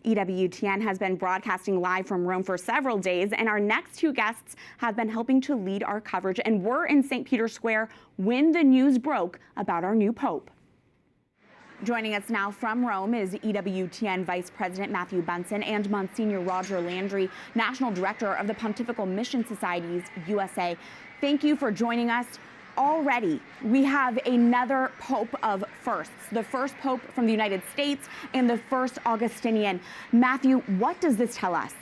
EWTN has been broadcasting live from Rome for several days, and our next two guests have been helping to lead our coverage and were in St. Peter's Square when the news broke about our new Pope. Joining us now from Rome is EWTN Vice President Matthew Bunson and Monsignor Roger Landry, National Director of the Pontifical Mission Societies USA. Thank you for joining us. Already, we have another Pope of firsts, the first Pope from the United States and the first Augustinian. Matthew, what does this tell us?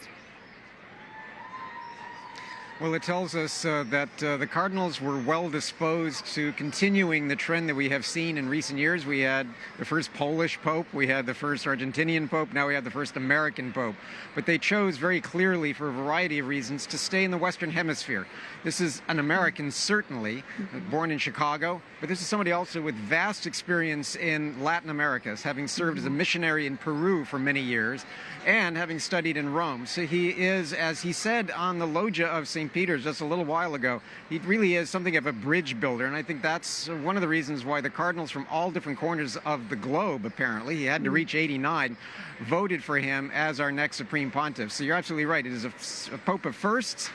Well, it tells us that the cardinals were well disposed to continuing the trend that we have seen in recent years. We had the first Polish Pope, we had the first Argentinian Pope, now we have the first American Pope. But they chose very clearly, for a variety of reasons, to stay in the Western Hemisphere. This is an American, certainly, born in Chicago, but this is somebody also with vast experience in Latin America, having served as a missionary in Peru for many years and having studied in Rome. So he is, as he said on the loggia of St. Peter's just a little while ago, he really is something of a bridge builder, and I think that's one of the reasons why the cardinals from all different corners of the globe, apparently, he had to reach 89, voted for him as our next Supreme Pontiff. So you're absolutely right, it is a Pope of firsts,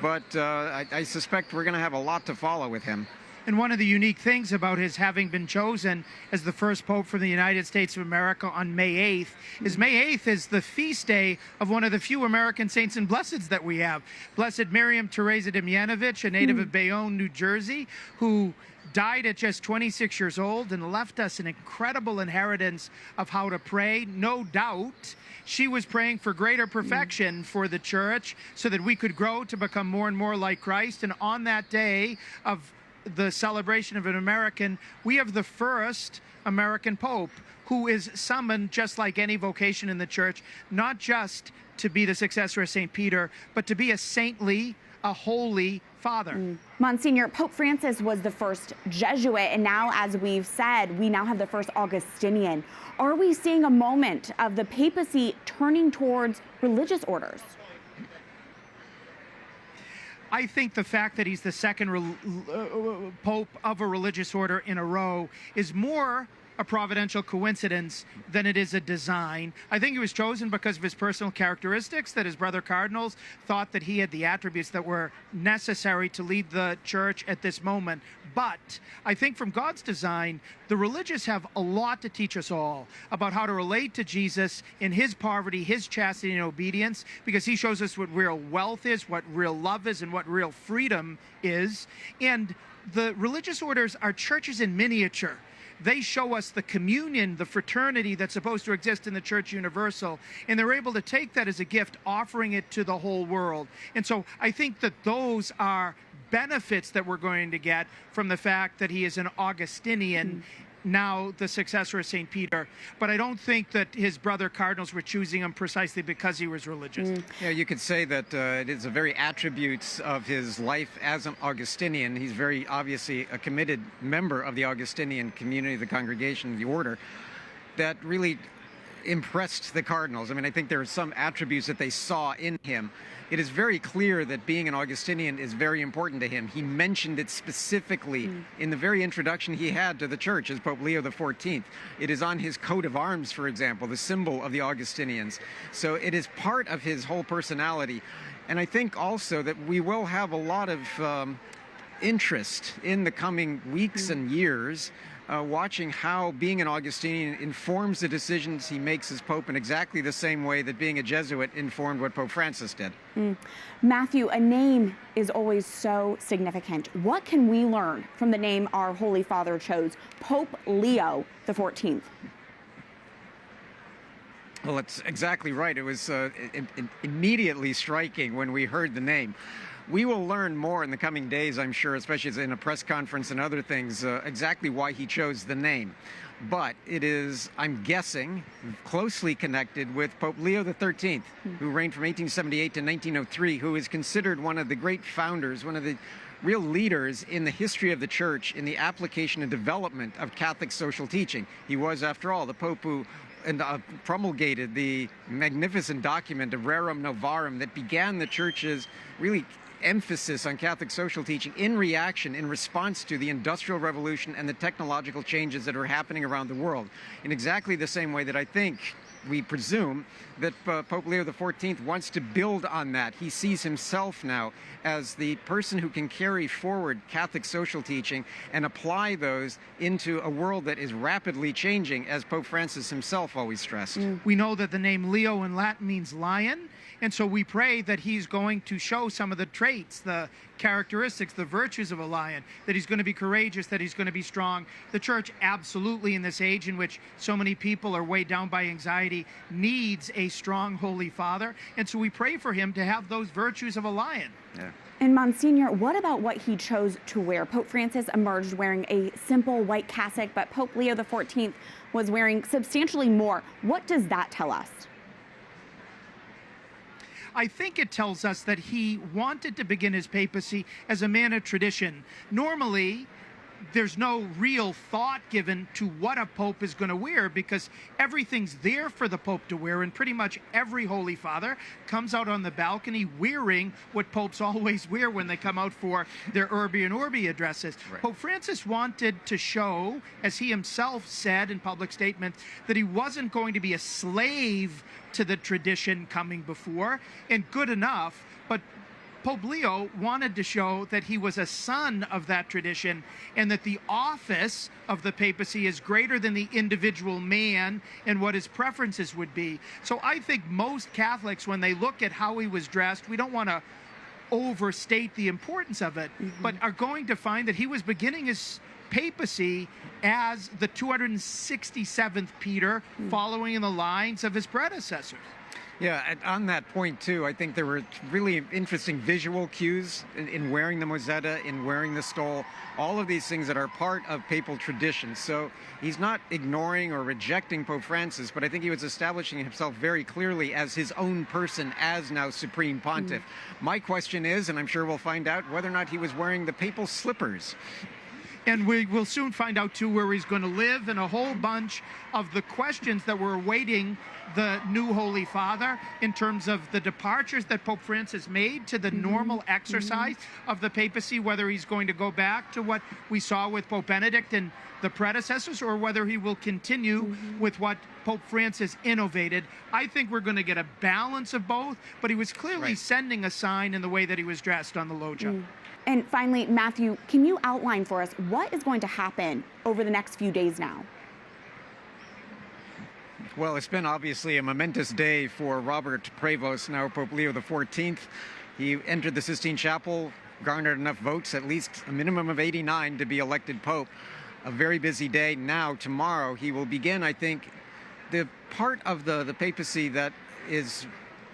but I suspect we're going to have a lot to follow with him. And one of the unique things about his having been chosen as the first Pope from the United States of America on May 8th is May 8th is the feast day of one of the few American saints and blesseds that we have. Blessed Miriam Teresa Demyanovich, a native of Bayonne, New Jersey, who died at just 26 years old and left us an incredible inheritance of how to pray. No doubt she was praying for greater perfection for the church so that we could grow to become more and more like Christ. And on that day of the celebration of an American, we have the first American Pope who is summoned, just like any vocation in the church, not just to be the successor of St. Peter, but to be a saintly, a holy father. Monsignor, Pope Francis was the first Jesuit, and now, as we've said, we now have the first Augustinian. Are we seeing a moment of the papacy turning towards religious orders? I think the fact that he's the second Pope of a religious order in a row is more a providential coincidence than it is a design. I think he was chosen because of his personal characteristics, that his brother cardinals thought that he had the attributes that were necessary to lead the church at this moment. But I think from God's design, the religious have a lot to teach us all about how to relate to Jesus in his poverty, his chastity and obedience, because he shows us what real wealth is, what real love is, and what real freedom is. And the religious orders are churches in miniature. They show us the communion, the fraternity that's supposed to exist in the Church Universal, and they're able to take that as a gift, offering it to the whole world. And so I think that those are benefits that we're going to get from the fact that he is an Augustinian, now the successor of St. Peter. But I don't think that his brother cardinals were choosing him precisely because he was religious. Yeah, you could say that it is the very attributes of his life as an Augustinian. He's very obviously a committed member of the Augustinian community, the congregation, the order, that really impressed the cardinals. I mean, I think there are some attributes that they saw in him. It is very clear that being an Augustinian is very important to him. He mentioned it specifically in the very introduction he had to the church as Pope Leo XIV. It is on his coat of arms, for example, the symbol of the Augustinians. So it is part of his whole personality. And I think also that we will have a lot of interest in the coming weeks and years watching how being an Augustinian informs the decisions he makes as Pope in exactly the same way that being a Jesuit informed what Pope Francis did. Matthew, a name is always so significant. What can we learn from the name our Holy Father chose, Pope Leo XIV? Well, that's exactly right. It was immediately striking when we heard the name. We will learn more in the coming days, I'm sure, especially in a press conference and other things, exactly why he chose the name. But it is, I'm guessing, closely connected with Pope Leo XIII, who reigned from 1878 to 1903, who is considered one of the great founders, one of the real leaders in the history of the Church in the application and development of Catholic social teaching. He was, after all, the Pope who promulgated the magnificent document of Rerum Novarum that began the Church's really emphasis on Catholic social teaching in reaction, in response to the Industrial Revolution and the technological changes that are happening around the world. In exactly the same way that I think we presume that Pope Leo XIV wants to build on that. He sees himself now as the person who can carry forward Catholic social teaching and apply those into a world that is rapidly changing, as Pope Francis himself always stressed. We know that the name Leo in Latin means lion, and so we pray that he's going to show some of the traits, the characteristics, the virtues of a lion, that he's going to be courageous, that he's going to be strong. The church absolutely, in this age in which so many people are weighed down by anxiety, needs a strong Holy Father, and so we pray for him to have those virtues of a lion. Yeah. And Monsignor, what about what he chose to wear? Pope Francis emerged wearing a simple white cassock, but Pope Leo XIV was wearing substantially more. What does that tell us? I think it tells us that he wanted to begin his papacy as a man of tradition. Normally, there's no real thought given to what a pope is going to wear because everything's there for the pope to wear, and pretty much every Holy Father comes out on the balcony wearing what popes always wear when they come out for their Urbi and Orbi addresses. Right. Pope Francis wanted to show, as he himself said in public statements, that he wasn't going to be a slave to the tradition coming before, and good enough, but Pope Leo wanted to show that he was a son of that tradition and that the office of the papacy is greater than the individual man and what his preferences would be. So I think most Catholics, when they look at how he was dressed, we don't want to overstate the importance of it, but are going to find that he was beginning his papacy as the 267th Peter, following in the lines of his predecessors. Yeah, and on that point, too, I think there were really interesting visual cues in wearing the mozzetta, in wearing the stole, all of these things that are part of papal tradition. So he's not ignoring or rejecting Pope Francis, but I think he was establishing himself very clearly as his own person, as now Supreme Pontiff. My question is, and I'm sure we'll find out, whether or not he was wearing the papal slippers. And we will soon find out, too, where he's going to live and a whole bunch of the questions that were awaiting the new Holy Father in terms of the departures that Pope Francis made to the normal exercise of the papacy, whether he's going to go back to what we saw with Pope Benedict and the predecessors, or whether he will continue with what Pope Francis innovated. I think we're going to get a balance of both, but he was clearly sending a sign in the way that he was dressed on the loggia. And finally, Matthew, can you outline for us what is going to happen over the next few days now? Well, it's been obviously a momentous day for Robert Prevost, now Pope Leo XIV. He entered the Sistine Chapel, garnered enough votes, at least a minimum of 89, to be elected Pope. A very busy day. Now, tomorrow, he will begin, I think, the part of the papacy that is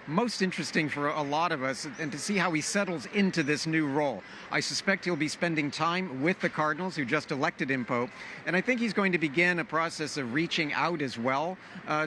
most interesting for a lot of us, and to see how he settles into this new role. I suspect he'll be spending time with the cardinals who just elected him Pope, and I think he's going to begin a process of reaching out as well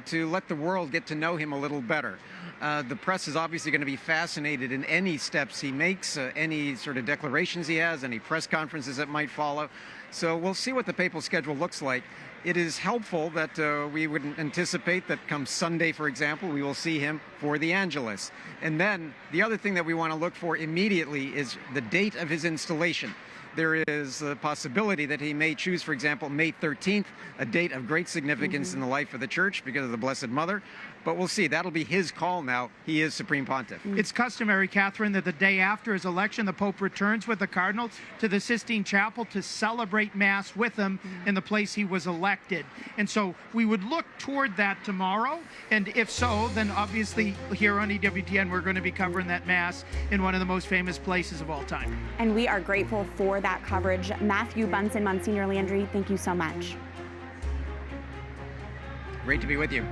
to let the world get to know him a little better. The press is obviously going to be fascinated in any steps he makes, any sort of declarations he has, any press conferences that might follow. So we'll see what the papal schedule looks like. It is helpful that we would anticipate that come Sunday, for example, we will see him for the Angelus. And then the other thing that we want to look for immediately is the date of his installation. There is a possibility that he may choose, for example, May 13th, a date of great significance in the life of the Church because of the Blessed Mother. But we'll see. That'll be his call now. He is Supreme Pontiff. It's customary, Catherine, that the day after his election, the Pope returns with the cardinals to the Sistine Chapel to celebrate Mass with him in the place he was elected. And so we would look toward that tomorrow. And if so, then obviously here on EWTN, we're going to be covering that Mass in one of the most famous places of all time. And we are grateful for that coverage. Matthew, Bunson, Monsignor Landry, thank you so much. Great to be with you.